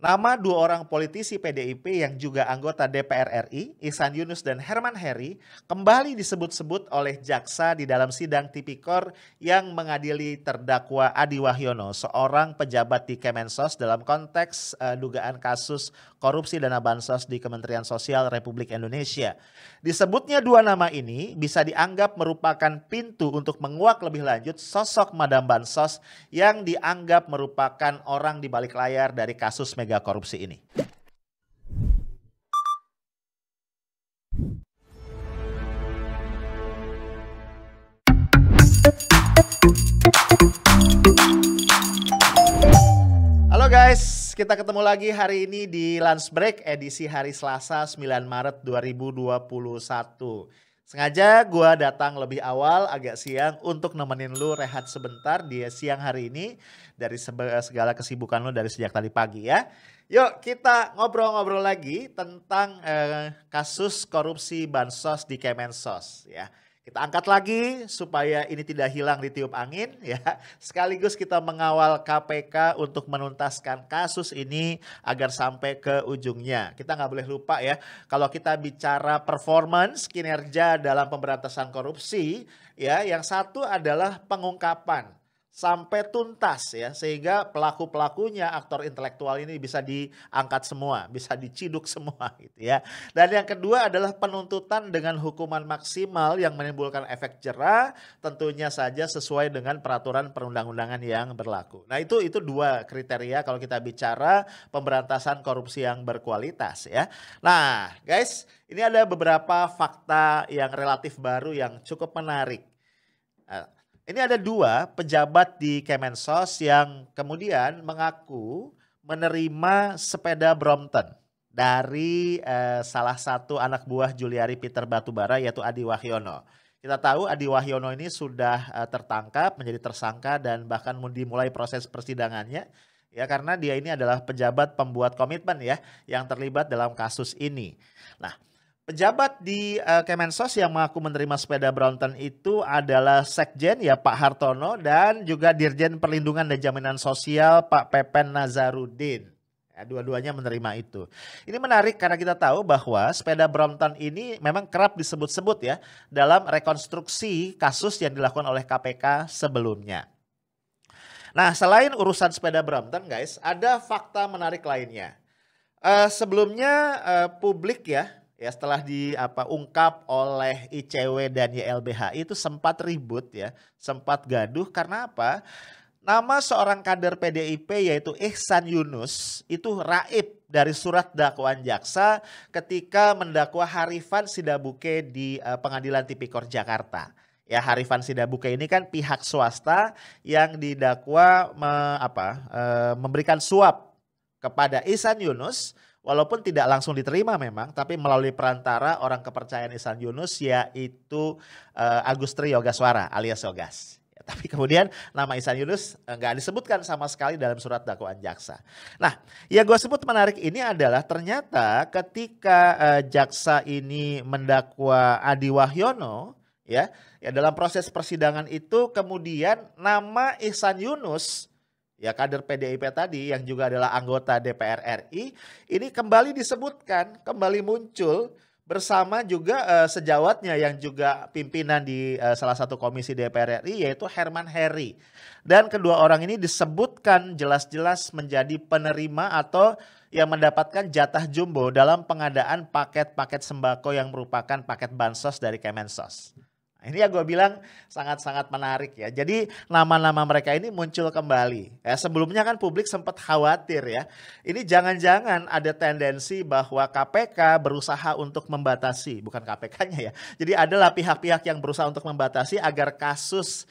Nama dua orang politisi PDIP yang juga anggota DPR RI, Ihsan Yunus dan Herman Heri, kembali disebut-sebut oleh jaksa di dalam sidang tipikor yang mengadili terdakwa Adi Wahyono, seorang pejabat di Kemensos dalam konteks dugaan kasus korupsi dana bansos di Kementerian Sosial Republik Indonesia. Disebutnya dua nama ini bisa dianggap merupakan pintu untuk menguak lebih lanjut sosok Madam Bansos yang dianggap merupakan orang di balik layar dari kasus mega korupsi ini. Halo guys, kita ketemu lagi hari ini di Lunch Break edisi hari Selasa 9 Maret 2021. Sengaja gue datang lebih awal, agak siang untuk nemenin lu rehat sebentar di siang hari ini dari segala kesibukan lu dari sejak tadi pagi ya. Yuk kita ngobrol-ngobrol lagi tentang kasus korupsi bansos di Kemensos ya. Kita angkat lagi supaya ini tidak hilang ditiup angin ya. Sekaligus kita mengawal KPK untuk menuntaskan kasus ini agar sampai ke ujungnya. Kita nggak boleh lupa ya, kalau kita bicara performance kinerja dalam pemberantasan korupsi ya, yang satu adalah pengungkapan sampai tuntas ya, sehingga pelaku-pelakunya, aktor intelektual ini bisa diangkat semua, bisa diciduk semua gitu ya. Dan yang kedua adalah penuntutan dengan hukuman maksimal yang menimbulkan efek jera, tentunya saja sesuai dengan peraturan perundang-undangan yang berlaku. Nah itu dua kriteria kalau kita bicara pemberantasan korupsi yang berkualitas ya. Nah guys, ini ada beberapa fakta yang relatif baru yang cukup menarik. Ini ada dua pejabat di Kemensos yang kemudian mengaku menerima sepeda Brompton dari salah satu anak buah Juliari Peter Batubara yaitu Adi Wahyono. Kita tahu Adi Wahyono ini sudah tertangkap menjadi tersangka dan bahkan dimulai proses persidangannya ya, karena dia ini adalah pejabat pembuat komitmen ya yang terlibat dalam kasus ini. Nah, pejabat di Kemensos yang mengaku menerima sepeda Brompton itu adalah Sekjen ya Pak Hartono dan juga Dirjen Perlindungan dan Jaminan Sosial Pak Pepen Nazarudin. Ya, dua-duanya menerima itu. Ini menarik karena kita tahu bahwa sepeda Brompton ini memang kerap disebut-sebut ya dalam rekonstruksi kasus yang dilakukan oleh KPK sebelumnya. Nah, selain urusan sepeda Brompton guys, ada fakta menarik lainnya. Sebelumnya publik ya setelah diungkap oleh ICW dan YLBHI itu sempat ribut ya, sempat gaduh karena apa? Nama seorang kader PDIP yaitu Ihsan Yunus itu raib dari surat dakwaan jaksa ketika mendakwa Harifan Sidabuke di Pengadilan Tipikor Jakarta. Ya, Harifan Sidabuke ini kan pihak swasta yang didakwa memberikan suap kepada Ihsan Yunus. Walaupun tidak langsung diterima memang, tapi melalui perantara orang kepercayaan Ihsan Yunus yaitu Agustri Yogaswara alias Yogas. Ya, tapi kemudian nama Ihsan Yunus nggak disebutkan sama sekali dalam surat dakwaan jaksa. Nah, yang gue sebut menarik ini adalah ternyata ketika jaksa ini mendakwa Adi Wahyono ya dalam proses persidangan itu kemudian nama Ihsan Yunus ya kader PDIP tadi yang juga adalah anggota DPR RI ini kembali disebutkan, kembali muncul bersama juga sejawatnya yang juga pimpinan di salah satu komisi DPR RI yaitu Herman Heri. Dan kedua orang ini disebutkan jelas-jelas menjadi penerima atau yang mendapatkan jatah jumbo dalam pengadaan paket-paket sembako yang merupakan paket bansos dari Kemensos. Ini yang gue bilang sangat-sangat menarik ya. Jadi nama-nama mereka ini muncul kembali. Ya, sebelumnya kan publik sempat khawatir ya. Ini jangan-jangan ada tendensi bahwa KPK berusaha untuk membatasi, bukan KPK-nya ya. Jadi adalah pihak-pihak yang berusaha untuk membatasi agar kasus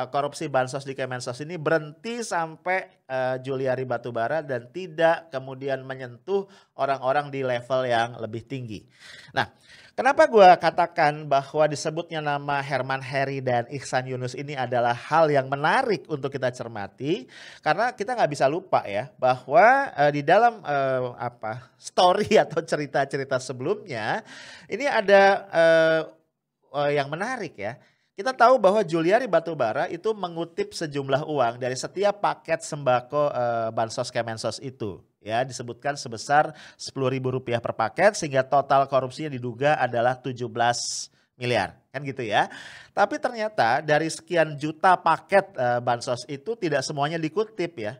korupsi bansos di Kemensos ini berhenti sampai Juliari Batubara dan tidak kemudian menyentuh orang-orang di level yang lebih tinggi. Nah, kenapa gue katakan bahwa disebutnya nama Herman Heri dan Ihsan Yunus ini adalah hal yang menarik untuk kita cermati, karena kita nggak bisa lupa ya bahwa di dalam story atau cerita-cerita sebelumnya ini ada yang menarik ya. Kita tahu bahwa Juliari Batubara itu mengutip sejumlah uang dari setiap paket sembako bansos Kemensos itu. Ya, disebutkan sebesar Rp10.000 per paket sehingga total korupsinya diduga adalah 17 miliar. Kan gitu ya. Tapi ternyata dari sekian juta paket bansos itu tidak semuanya dikutip ya.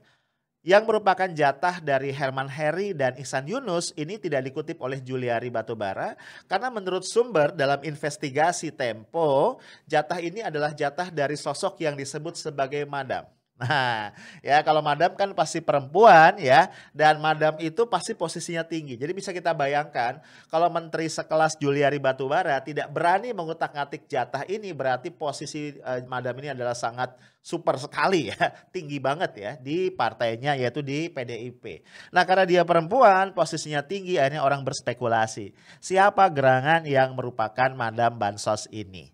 Yang merupakan jatah dari Herman Heri dan Ihsan Yunus ini tidak dikutip oleh Juliari Batubara karena menurut sumber dalam investigasi Tempo, jatah ini adalah jatah dari sosok yang disebut sebagai madam. Nah, ya kalau madam kan pasti perempuan ya, dan madam itu pasti posisinya tinggi. Jadi bisa kita bayangkan kalau menteri sekelas Juliari Batubara tidak berani mengutak-ngatik jatah ini, berarti posisi madam ini adalah sangat super sekali ya, tinggi banget ya di partainya yaitu di PDIP. Nah, karena dia perempuan, posisinya tinggi, akhirnya orang berspekulasi. Siapa gerangan yang merupakan madam bansos ini?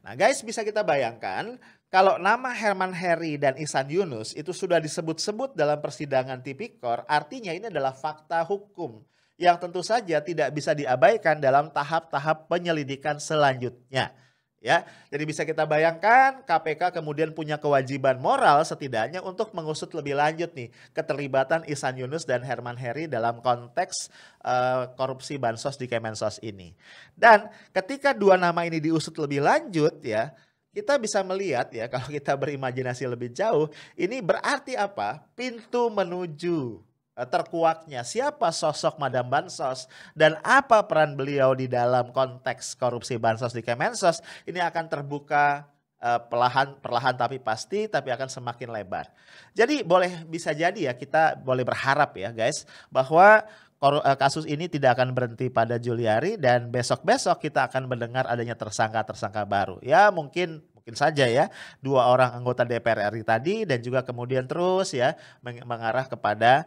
Nah guys, bisa kita bayangkan kalau nama Herman Heri dan Ihsan Yunus itu sudah disebut-sebut dalam persidangan tipikor, artinya ini adalah fakta hukum yang tentu saja tidak bisa diabaikan dalam tahap-tahap penyelidikan selanjutnya. Ya, jadi bisa kita bayangkan KPK kemudian punya kewajiban moral setidaknya untuk mengusut lebih lanjut nih keterlibatan Ihsan Yunus dan Herman Heri dalam konteks korupsi bansos di Kemensos ini. Dan ketika dua nama ini diusut lebih lanjut ya, kita bisa melihat ya kalau kita berimajinasi lebih jauh, ini berarti apa? Pintu menuju terkuaknya siapa sosok Madam Bansos dan apa peran beliau di dalam konteks korupsi bansos di Kemensos ini akan terbuka perlahan tapi pasti, tapi akan semakin lebar. Jadi bisa jadi ya kita boleh berharap ya guys bahwa kasus ini tidak akan berhenti pada Juliari dan besok-besok kita akan mendengar adanya tersangka-tersangka baru. Ya mungkin saja ya 2 orang anggota DPR RI tadi dan juga kemudian terus ya mengarah kepada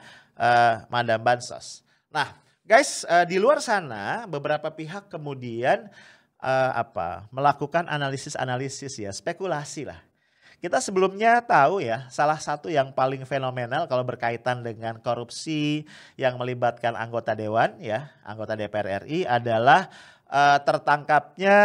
Madam Bansos. Nah guys di luar sana beberapa pihak kemudian melakukan analisis-analisis ya spekulasi lah. Kita sebelumnya tahu ya salah satu yang paling fenomenal kalau berkaitan dengan korupsi yang melibatkan anggota dewan ya, anggota DPR RI adalah tertangkapnya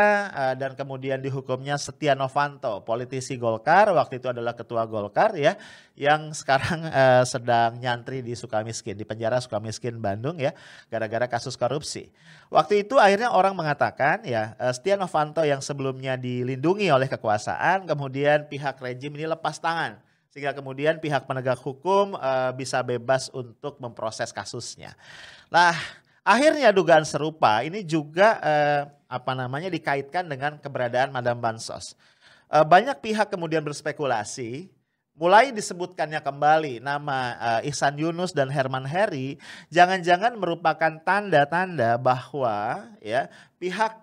dan kemudian dihukumnya Setia Novanto, politisi Golkar, waktu itu adalah ketua Golkar ya, yang sekarang sedang nyantri di Sukamiskin, di penjara Sukamiskin Bandung ya, gara-gara kasus korupsi. Waktu itu akhirnya orang mengatakan ya Setia Novanto yang sebelumnya dilindungi oleh kekuasaan, kemudian pihak rejim ini lepas tangan. Sehingga kemudian pihak penegak hukum bisa bebas untuk memproses kasusnya. Nah, akhirnya dugaan serupa ini juga dikaitkan dengan keberadaan Madam Bansos. Banyak pihak kemudian berspekulasi, mulai disebutkannya kembali nama Ihsan Yunus dan Herman Heri, jangan-jangan merupakan tanda-tanda bahwa ya pihak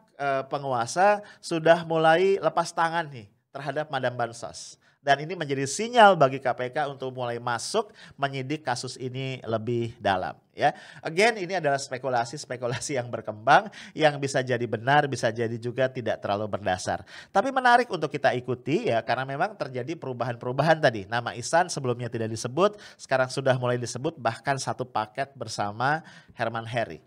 penguasa sudah mulai lepas tangan nih terhadap Madam Bansos. Dan ini menjadi sinyal bagi KPK untuk mulai masuk menyidik kasus ini lebih dalam. Ya, again ini adalah spekulasi yang berkembang yang bisa jadi benar, bisa jadi juga tidak terlalu berdasar. Tapi menarik untuk kita ikuti ya karena memang terjadi perubahan-perubahan tadi. Nama Ihsan sebelumnya tidak disebut, sekarang sudah mulai disebut bahkan satu paket bersama Herman Heri.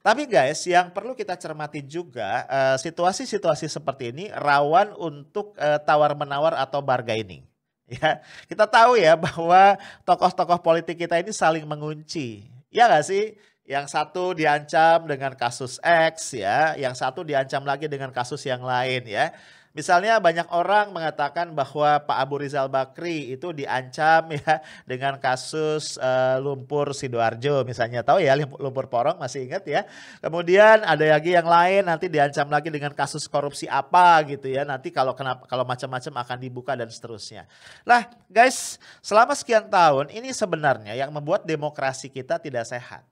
Tapi guys, yang perlu kita cermati juga situasi-situasi seperti ini rawan untuk tawar-menawar atau bargaining. Ya, kita tahu ya bahwa tokoh-tokoh politik kita ini saling mengunci. Ya nggak sih? Yang satu diancam dengan kasus X ya, yang satu diancam lagi dengan kasus yang lain ya. Misalnya banyak orang mengatakan bahwa Pak Abu Rizal Bakri itu diancam ya dengan kasus lumpur Sidoarjo misalnya, tahu ya lumpur porong masih ingat ya. Kemudian ada lagi yang lain nanti diancam lagi dengan kasus korupsi apa gitu ya. Nanti kalau macam-macam akan dibuka dan seterusnya. Nah guys, selama sekian tahun ini sebenarnya yang membuat demokrasi kita tidak sehat.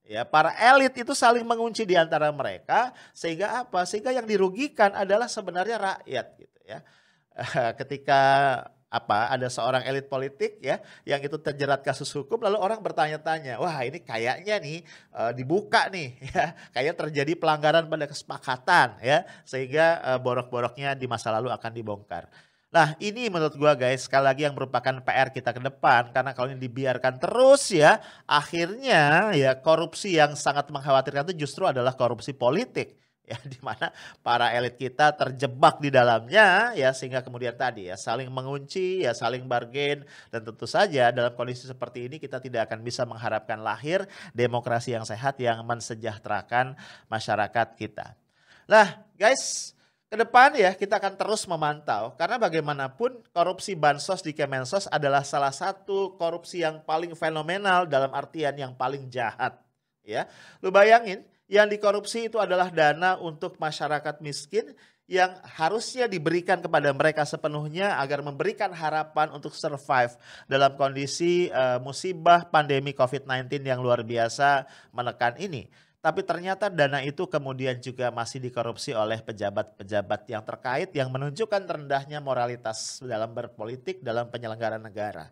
Ya, para elit itu saling mengunci di antara mereka sehingga apa? Sehingga yang dirugikan adalah sebenarnya rakyat gitu ya. Ketika ada seorang elit politik ya yang itu terjerat kasus hukum lalu orang bertanya-tanya, wah ini kayaknya nih dibuka nih ya, kayaknya terjadi pelanggaran pada kesepakatan ya sehingga borok-boroknya di masa lalu akan dibongkar. Nah ini menurut gua guys sekali lagi yang merupakan PR kita ke depan karena kalau ini dibiarkan terus ya akhirnya ya korupsi yang sangat mengkhawatirkan itu justru adalah korupsi politik ya, di mana para elit kita terjebak di dalamnya ya, sehingga kemudian tadi ya saling mengunci, ya saling bargain, dan tentu saja dalam kondisi seperti ini kita tidak akan bisa mengharapkan lahir demokrasi yang sehat yang mensejahterakan masyarakat kita. Nah, guys, ke depan ya kita akan terus memantau, karena bagaimanapun korupsi bansos di Kemensos adalah salah satu korupsi yang paling fenomenal dalam artian yang paling jahat. Ya, lu bayangin yang dikorupsi itu adalah dana untuk masyarakat miskin yang harusnya diberikan kepada mereka sepenuhnya agar memberikan harapan untuk survive dalam kondisi musibah pandemi COVID-19 yang luar biasa menekan ini. Tapi ternyata dana itu kemudian juga masih dikorupsi oleh pejabat-pejabat yang terkait yang menunjukkan rendahnya moralitas dalam berpolitik dalam penyelenggaraan negara.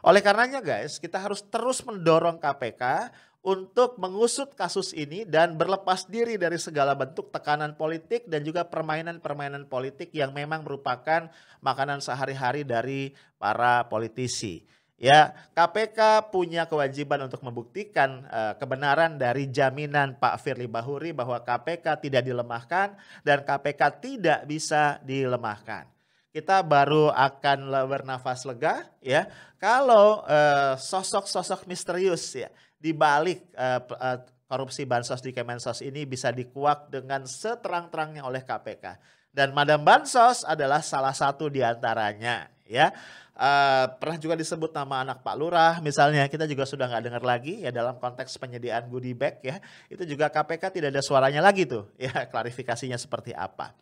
Oleh karenanya guys, kita harus terus mendorong KPK untuk mengusut kasus ini dan berlepas diri dari segala bentuk tekanan politik dan juga permainan-permainan politik yang memang merupakan makanan sehari-hari dari para politisi. Ya, KPK punya kewajiban untuk membuktikan kebenaran dari jaminan Pak Firly Bahuri bahwa KPK tidak dilemahkan dan KPK tidak bisa dilemahkan. Kita baru akan bernafas lega ya kalau sosok-sosok misterius ya di balik korupsi bansos di Kemensos ini bisa dikuak dengan seterang-terangnya oleh KPK. Dan Madam Bansos adalah salah satu di antaranya ya. Pernah juga disebut nama anak Pak Lurah misalnya, kita juga sudah nggak dengar lagi ya dalam konteks penyediaan goodie bag ya. Itu juga KPK tidak ada suaranya lagi tuh ya, klarifikasinya seperti apa.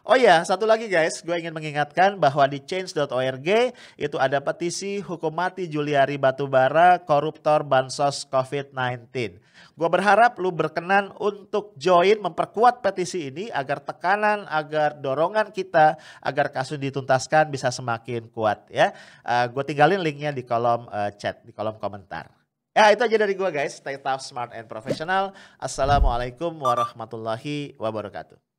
Oh ya, satu lagi guys, gue ingin mengingatkan bahwa di change.org itu ada petisi hukum mati Juliari Batubara, koruptor bansos COVID-19. Gue berharap lu berkenan untuk join memperkuat petisi ini agar tekanan, agar dorongan kita, agar kasus dituntaskan bisa semakin kuat ya. Gue tinggalin linknya di kolom chat, di kolom komentar. Ya itu aja dari gue guys, stay tough, smart, and professional. Assalamualaikum warahmatullahi wabarakatuh.